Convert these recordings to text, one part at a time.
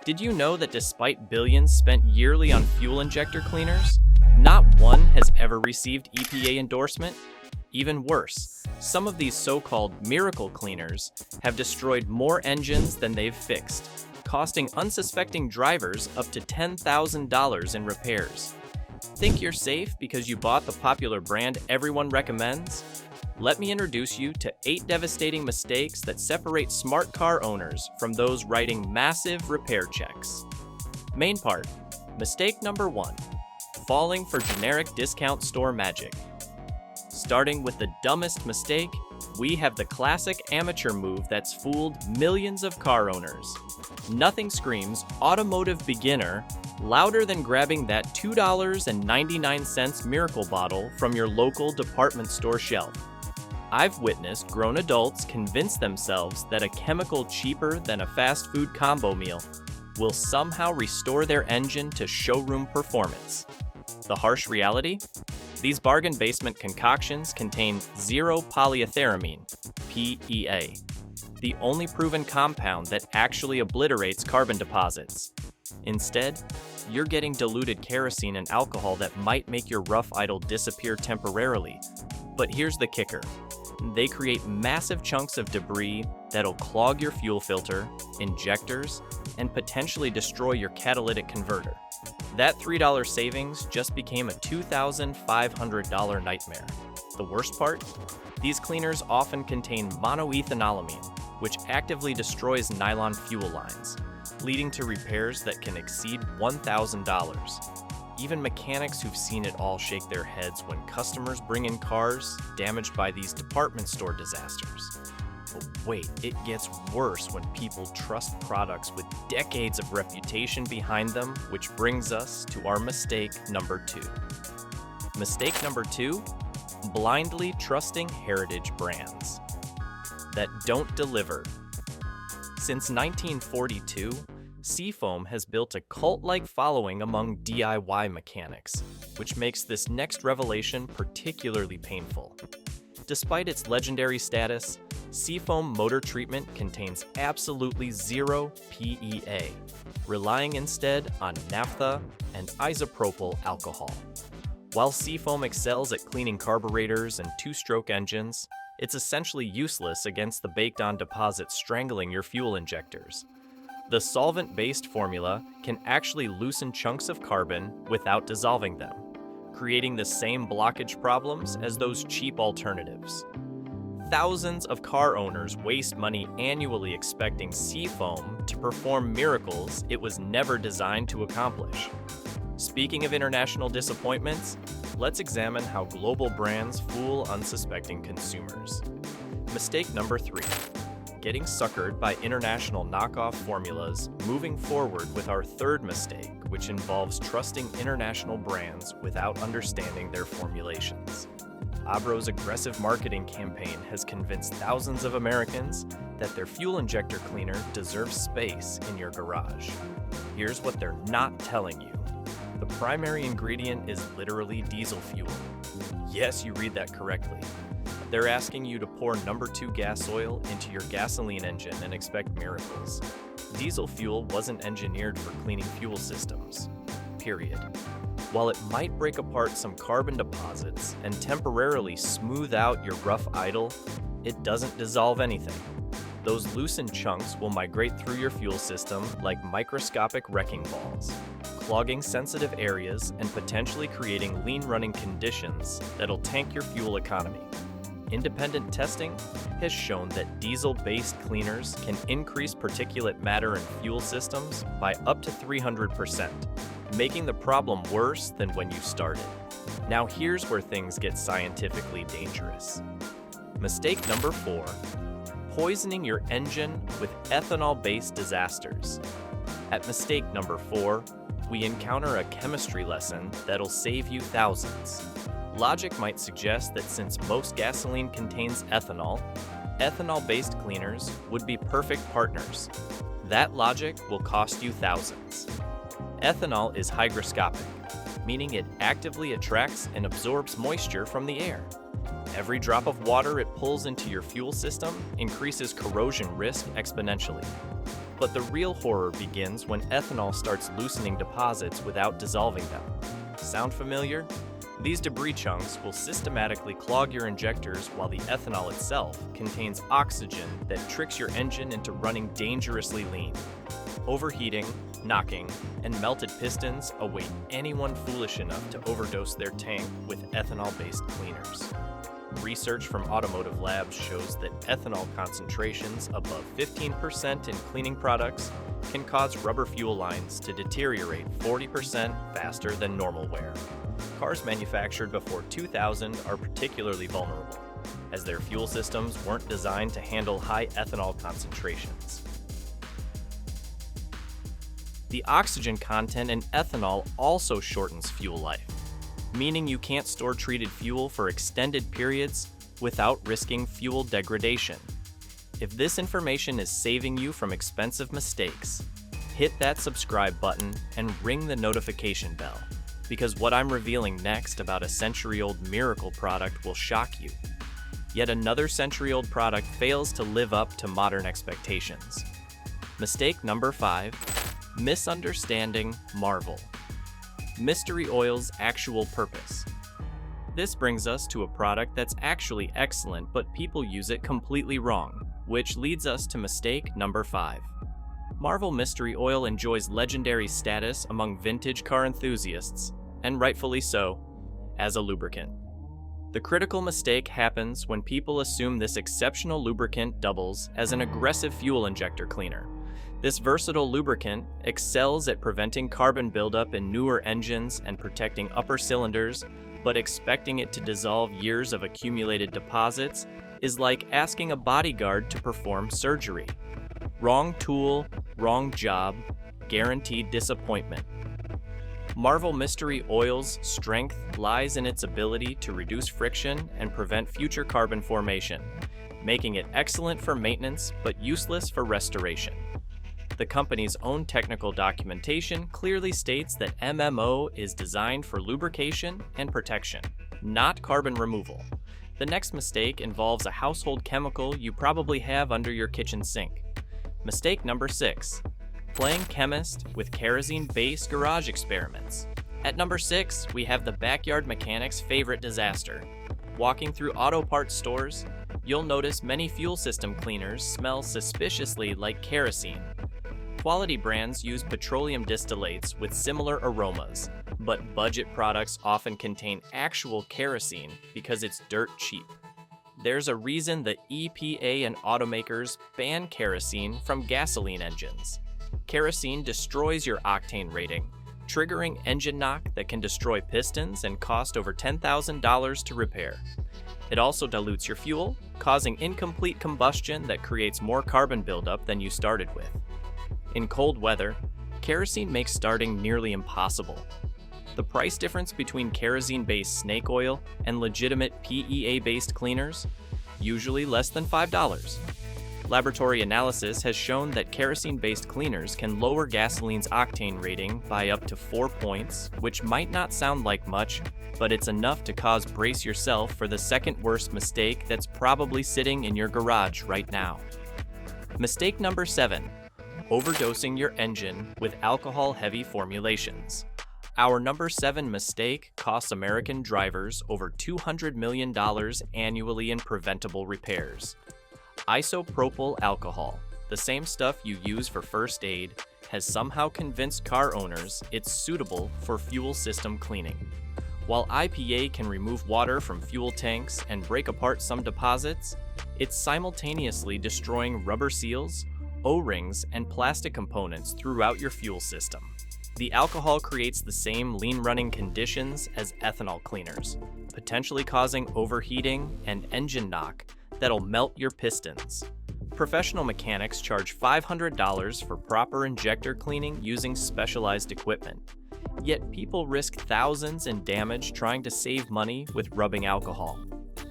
Did you know that despite billions spent yearly on fuel injector cleaners, not one has ever received EPA endorsement? Even worse, some of these so-called miracle cleaners have destroyed more engines than they've fixed, costing unsuspecting drivers up to $10,000 in repairs. Think you're safe because you bought the popular brand everyone recommends? Let me introduce you to 8 devastating mistakes that separate smart car owners from those writing massive repair checks. Main part. Mistake number 1. Falling for generic discount store magic. Starting with the dumbest mistake, we have the classic amateur move that's fooled millions of car owners. Nothing screams automotive beginner louder than grabbing that $2.99 miracle bottle from your local department store shelf. I've witnessed grown adults convince themselves that a chemical cheaper than a fast food combo meal will somehow restore their engine to showroom performance. The harsh reality? These bargain basement concoctions contain 0-polyethyramine, PEA, the only proven compound that actually obliterates carbon deposits. Instead, you're getting diluted kerosene and alcohol that might make your rough idle disappear temporarily. But here's the kicker. They create massive chunks of debris that'll clog your fuel filter, injectors, and potentially destroy your catalytic converter. That $3 savings just became a $2,500 nightmare. The worst part? These cleaners often contain monoethanolamine, which actively destroys nylon fuel lines, leading to repairs that can exceed $1,000. Even mechanics who've seen it all shake their heads when customers bring in cars damaged by these department store disasters. But wait, it gets worse when people trust products with decades of reputation behind them, which brings us to our mistake number 2. Mistake number 2, blindly trusting heritage brands that don't deliver. Since 1942, Seafoam has built a cult-like following among DIY mechanics, which makes this next revelation particularly painful. Despite its legendary status, Seafoam motor treatment contains absolutely 0 PEA, relying instead on naphtha and isopropyl alcohol. While Seafoam excels at cleaning carburetors and 2-stroke engines, it's essentially useless against the baked-on deposits strangling your fuel injectors. The solvent-based formula can actually loosen chunks of carbon without dissolving them, creating the same blockage problems as those cheap alternatives. Thousands of car owners waste money annually expecting Seafoam to perform miracles it was never designed to accomplish. Speaking of international disappointments, let's examine how global brands fool unsuspecting consumers. Mistake number 3. Getting suckered by international knockoff formulas, moving forward with our 3rd mistake, which involves trusting international brands without understanding their formulations. Abro's aggressive marketing campaign has convinced thousands of Americans that their fuel injector cleaner deserves space in your garage. Here's what they're not telling you. The primary ingredient is literally diesel fuel. Yes, you read that correctly. They're asking you to pour number 2 gas oil into your gasoline engine and expect miracles. Diesel fuel wasn't engineered for cleaning fuel systems. Period. While it might break apart some carbon deposits and temporarily smooth out your rough idle, it doesn't dissolve anything. Those loosened chunks will migrate through your fuel system like microscopic wrecking balls, clogging sensitive areas and potentially creating lean running conditions that'll tank your fuel economy. Independent testing has shown that diesel-based cleaners can increase particulate matter in fuel systems by up to 300%, making the problem worse than when you started. Now here's where things get scientifically dangerous. Mistake number 4, poisoning your engine with ethanol-based disasters. At mistake number 4, we encounter a chemistry lesson that'll save you thousands. Logic might suggest that since most gasoline contains ethanol, ethanol-based cleaners would be perfect partners. That logic will cost you thousands. Ethanol is hygroscopic, meaning it actively attracts and absorbs moisture from the air. Every drop of water it pulls into your fuel system increases corrosion risk exponentially. But the real horror begins when ethanol starts loosening deposits without dissolving them. Sound familiar? These debris chunks will systematically clog your injectors while the ethanol itself contains oxygen that tricks your engine into running dangerously lean. Overheating, knocking, and melted pistons await anyone foolish enough to overdose their tank with ethanol-based cleaners. Research from automotive labs shows that ethanol concentrations above 15% in cleaning products can cause rubber fuel lines to deteriorate 40% faster than normal wear. Cars manufactured before 2000 are particularly vulnerable, as their fuel systems weren't designed to handle high ethanol concentrations. The oxygen content in ethanol also shortens fuel life, meaning you can't store treated fuel for extended periods without risking fuel degradation. If this information is saving you from expensive mistakes, hit that subscribe button and ring the notification bell, because what I'm revealing next about a century-old miracle product will shock you. Yet another century-old product fails to live up to modern expectations. Mistake number 5, misunderstanding Marvel. Mystery oil's actual purpose. This brings us to a product that's actually excellent, but people use it completely wrong, which leads us to mistake number 5. Marvel Mystery Oil enjoys legendary status among vintage car enthusiasts, and rightfully so, as a lubricant. The critical mistake happens when people assume this exceptional lubricant doubles as an aggressive fuel injector cleaner. This versatile lubricant excels at preventing carbon buildup in newer engines and protecting upper cylinders, but expecting it to dissolve years of accumulated deposits is like asking a bodyguard to perform surgery. Wrong tool, wrong job, guaranteed disappointment. Marvel Mystery Oil's strength lies in its ability to reduce friction and prevent future carbon formation, making it excellent for maintenance but useless for restoration. The company's own technical documentation clearly states that MMO is designed for lubrication and protection, not carbon removal. The next mistake involves a household chemical you probably have under your kitchen sink. Mistake number 6, playing chemist with kerosene-based garage experiments. At number 6, we have the backyard mechanic's favorite disaster. Walking through auto parts stores, you'll notice many fuel system cleaners smell suspiciously like kerosene. Quality brands use petroleum distillates with similar aromas, but budget products often contain actual kerosene because it's dirt cheap. There's a reason the EPA and automakers ban kerosene from gasoline engines. Kerosene destroys your octane rating, triggering engine knock that can destroy pistons and cost over $10,000 to repair. It also dilutes your fuel, causing incomplete combustion that creates more carbon buildup than you started with. In cold weather, kerosene makes starting nearly impossible. The price difference between kerosene-based snake oil and legitimate PEA-based cleaners? Usually less than $5. Laboratory analysis has shown that kerosene-based cleaners can lower gasoline's octane rating by up to 4 points, which might not sound like much, but it's enough to cause brace yourself for the second worst mistake that's probably sitting in your garage right now. Mistake number 7. Overdosing your engine with alcohol-heavy formulations. Our number 7 mistake costs American drivers over $200 million annually in preventable repairs. Isopropyl alcohol, the same stuff you use for first aid, has somehow convinced car owners it's suitable for fuel system cleaning. While IPA can remove water from fuel tanks and break apart some deposits, it's simultaneously destroying rubber seals, O-rings, and plastic components throughout your fuel system. The alcohol creates the same lean running conditions as ethanol cleaners, potentially causing overheating and engine knock that'll melt your pistons. Professional mechanics charge $500 for proper injector cleaning using specialized equipment. Yet people risk thousands in damage trying to save money with rubbing alcohol.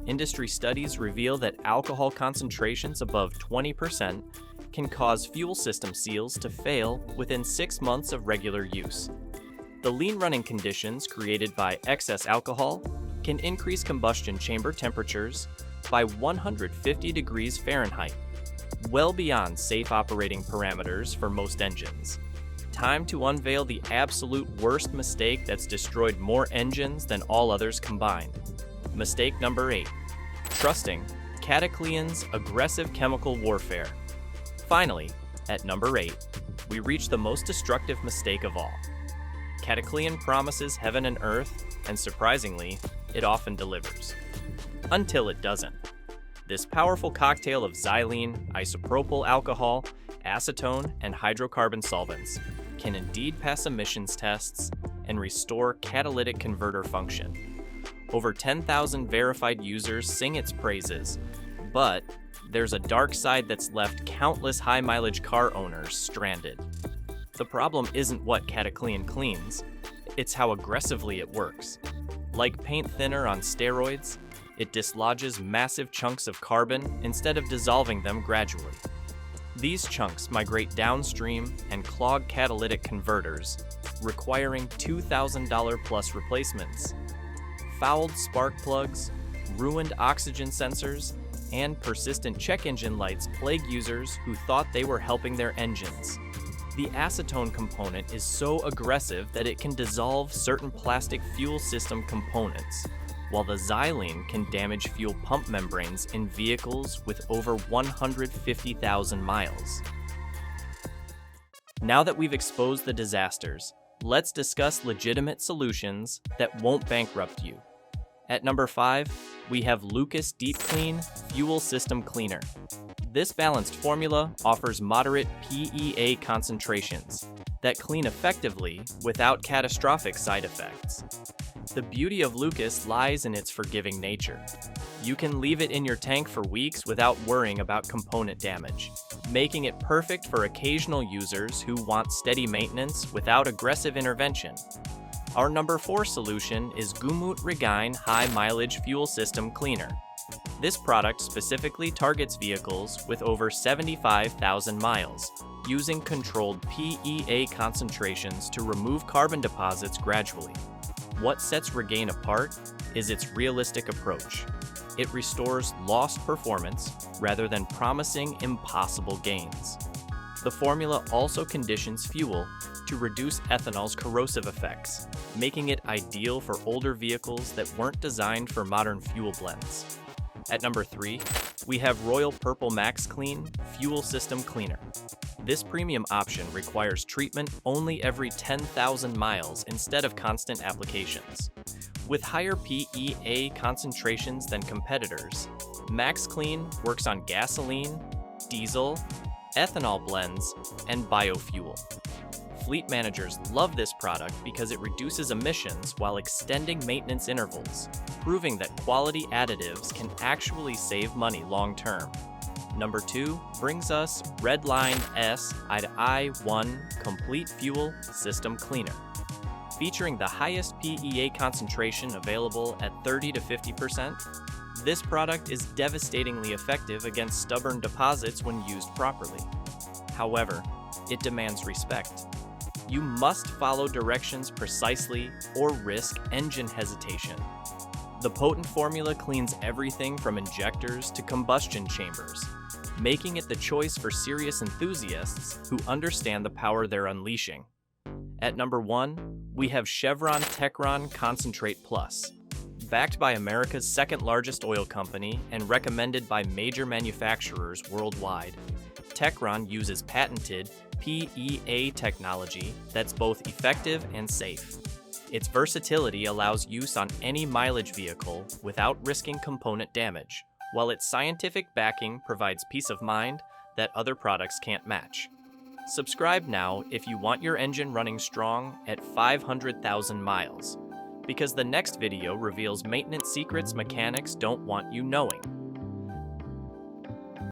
Industry studies reveal that alcohol concentrations above 20% can cause fuel system seals to fail within 6 months of regular use. The lean running conditions created by excess alcohol can increase combustion chamber temperatures by 150 degrees Fahrenheit, well beyond safe operating parameters for most engines. Time to unveil the absolute worst mistake that's destroyed more engines than all others combined. Mistake number 8. Trusting catecholine's aggressive chemical warfare. Finally, at number 8, we reach the most destructive mistake of all. Catecholine's promises heaven and earth, and surprisingly, it often delivers. Until it doesn't. This powerful cocktail of xylene, isopropyl alcohol, acetone, and hydrocarbon solvents can indeed pass emissions tests and restore catalytic converter function. Over 10,000 verified users sing its praises, but there's a dark side that's left countless high-mileage car owners stranded. The problem isn't what catechol cleans, it's how aggressively it works. Like paint thinner on steroids, it dislodges massive chunks of carbon instead of dissolving them gradually. These chunks migrate downstream and clog catalytic converters, requiring $2,000 plus replacements. Fouled spark plugs, ruined oxygen sensors, and persistent check engine lights plague users who thought they were helping their engines. The acetone component is so aggressive that it can dissolve certain plastic fuel system components, while the xylene can damage fuel pump membranes in vehicles with over 150,000 miles. Now that we've exposed the disasters, let's discuss legitimate solutions that won't bankrupt you. At number 5, we have Lucas Deep Clean Fuel System Cleaner. This balanced formula offers moderate PEA concentrations that clean effectively without catastrophic side effects. The beauty of Lucas lies in its forgiving nature. You can leave it in your tank for weeks without worrying about component damage, making it perfect for occasional users who want steady maintenance without aggressive intervention. Our number 4 solution is Gumut Regain High Mileage Fuel System Cleaner. This product specifically targets vehicles with over 75,000 miles, using controlled PEA concentrations to remove carbon deposits gradually. What sets Regain apart is its realistic approach. It restores lost performance rather than promising impossible gains. The formula also conditions fuel to reduce ethanol's corrosive effects, making it ideal for older vehicles that weren't designed for modern fuel blends. At number 3, we have Royal Purple Max Clean Fuel System Cleaner. This premium option requires treatment only every 10,000 miles instead of constant applications. With higher PEA concentrations than competitors, Max Clean works on gasoline, diesel, ethanol blends, and biofuel. Fleet managers love this product because it reduces emissions while extending maintenance intervals, proving that quality additives can actually save money long term. Number 2 brings us Redline S I1 Complete Fuel System Cleaner. Featuring the highest PEA concentration available at 30 to 50%, this product is devastatingly effective against stubborn deposits when used properly. However, it demands respect. You must follow directions precisely or risk engine hesitation. The potent formula cleans everything from injectors to combustion chambers, making it the choice for serious enthusiasts who understand the power they're unleashing. At number 1, we have Chevron Techron Concentrate Plus. Backed by America's second largest oil company and recommended by major manufacturers worldwide, Techron uses patented PEA technology that's both effective and safe. Its versatility allows use on any mileage vehicle without risking component damage, while its scientific backing provides peace of mind that other products can't match. Subscribe now if you want your engine running strong at 500,000 miles, because the next video reveals maintenance secrets mechanics don't want you knowing.